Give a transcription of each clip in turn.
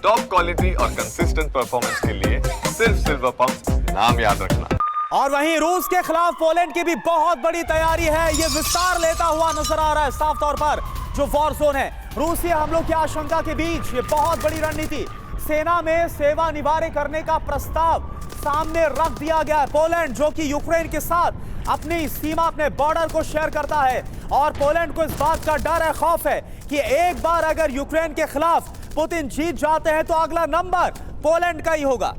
Top quality और consistent performance के लिए सिर्फ सिल्वर पंप नाम याद रखना। और वहीं रूस के खिलाफ पोलैंड की भी बहुत बड़ी तैयारी है। ये विस्तार लेता हुआ नजर आ रहा है साफ तौर पर जो वॉर जोन है। रूसी हमलों की आशंका के बीच ये बहुत बड़ी रणनीति, सेना में सेवानिवृत्ति करने का प्रस्ताव सामने रख दिया गया है। पोलैंड जो कि यूक्रेन के साथ अपनी सीमा, अपने बॉर्डर को शेयर करता है और पोलैंड को इस बात का डर है, खौफ है कि एक बार अगर यूक्रेन के खिलाफ पुतिन जीत जाते हैं तो अगला नंबर पोलैंड का ही होगा।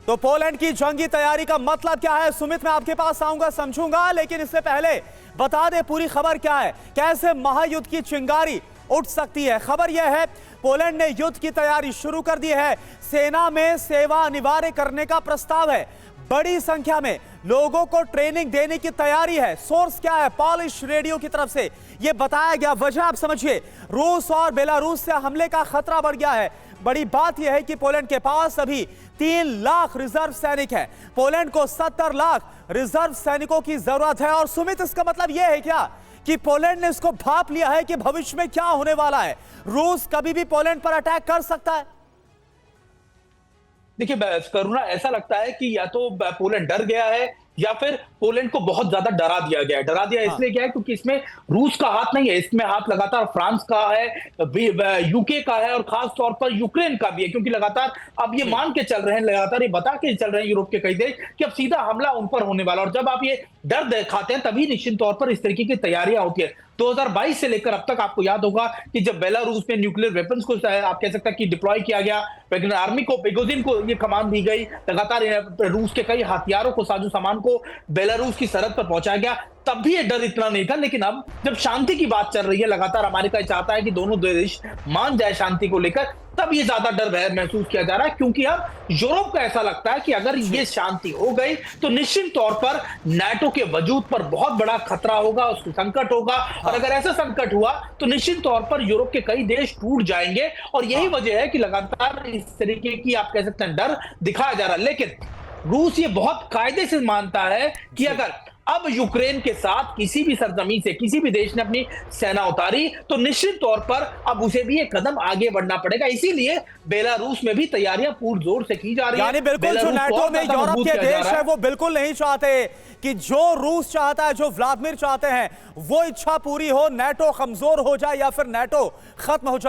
तो पोलैंड की जंगी तैयारी का मतलब क्या है, सुमित मैं आपके पास आऊंगा, समझूंगा, लेकिन इससे पहले बता दे पूरी खबर क्या है, कैसे महायुद्ध की चिंगारी उठ सकती है। खबर यह है पोलैंड ने युद्ध की तैयारी शुरू कर दी है। सेना में सेवानिवृत्ति करने का प्रस्ताव है। बड़ी संख्या में लोगों को ट्रेनिंग देने की तैयारी है। सोर्स क्या है, पॉलिश रेडियो की तरफ से यह बताया गया। वजह आप समझिए, रूस और बेलारूस से हमले का खतरा बढ़ गया है। बड़ी बात यह है कि पोलैंड के पास अभी 3 लाख रिजर्व सैनिक हैं। पोलैंड को 70 लाख रिजर्व सैनिकों की जरूरत है। और सुमित, इसका मतलब यह है क्या कि पोलैंड ने इसको भांप लिया है कि भविष्य में क्या होने वाला है, रूस कभी भी पोलैंड पर अटैक कर सकता है? देखिए करुणा, ऐसा लगता है कि या तो पोलैंड डर गया है या फिर पोलैंड को बहुत ज्यादा डरा दिया गया है। डरा दिया इसलिए क्या है क्योंकि इसमें रूस का हाथ नहीं है, इसमें हाथ लगातार फ्रांस का है, यूके का है और खास तौर पर यूक्रेन का भी है, क्योंकि लगातार अब ये मान के चल रहे हैं, लगातार ये बता के चल रहे हैं यूरोप के कई देश कि अब सीधा हमला उन पर होने वाला। और जब आप ये डर दिखाते हैं तभी निश्चित तौर पर इस तरीके की तैयारियां होती है। 2022 से लेकर अब तक आपको याद होगा कि जब बेलारूस में न्यूक्लियर वेपन्स को आप कह सकते हैं कि डिप्लॉय किया गया, वैगनर आर्मी को, पेगोजिन को ये कमान दी गई, लगातार रूस के कई हथियारों को, साजो सामान को बेलारूस की सरहद पर पहुंचाया गया, तब भी ये डर इतना नहीं था। लेकिन अब जब शांति की बात चल रही है, लगातार अमेरिका चाहता है कि दोनों देश मान जाए शांति को लेकर, तब ये ज्यादा डर महसूस किया जा रहा है। क्योंकि अब यूरोप को ऐसा लगता है कि अगर ये शांति हो गई तो निश्चित तौर पर नाटो के वजूद पर बहुत बड़ा खतरा होगा, उसको संकट होगा। और अगर ऐसा संकट हुआ तो निश्चित तौर पर यूरोप के कई देश टूट जाएंगे। और यही वजह है कि लगातार इस तरीके की आप कह सकते हैं डर दिखाया जा रहा है। लेकिन रूस ये बहुत कायदे से मानता है कि अगर अब यूक्रेन के साथ किसी भी सरजमीन से किसी भी देश ने अपनी सेना उतारी तो निश्चित तौर पर अब उसे भी एक कदम आगे बढ़ना पड़ेगा। इसीलिए बेलारूस में भी तैयारियां पूर्ण जोर से की जा रही है। यानी बिल्कुल जो नाटो में यूरोप के देश है वो बिल्कुल नहीं चाहते कि जो रूस चाहता है, जो व्लादिमीर चाहते हैं, वो इच्छा पूरी हो, नाटो कमजोर हो जाए या फिर नाटो खत्म हो जाए।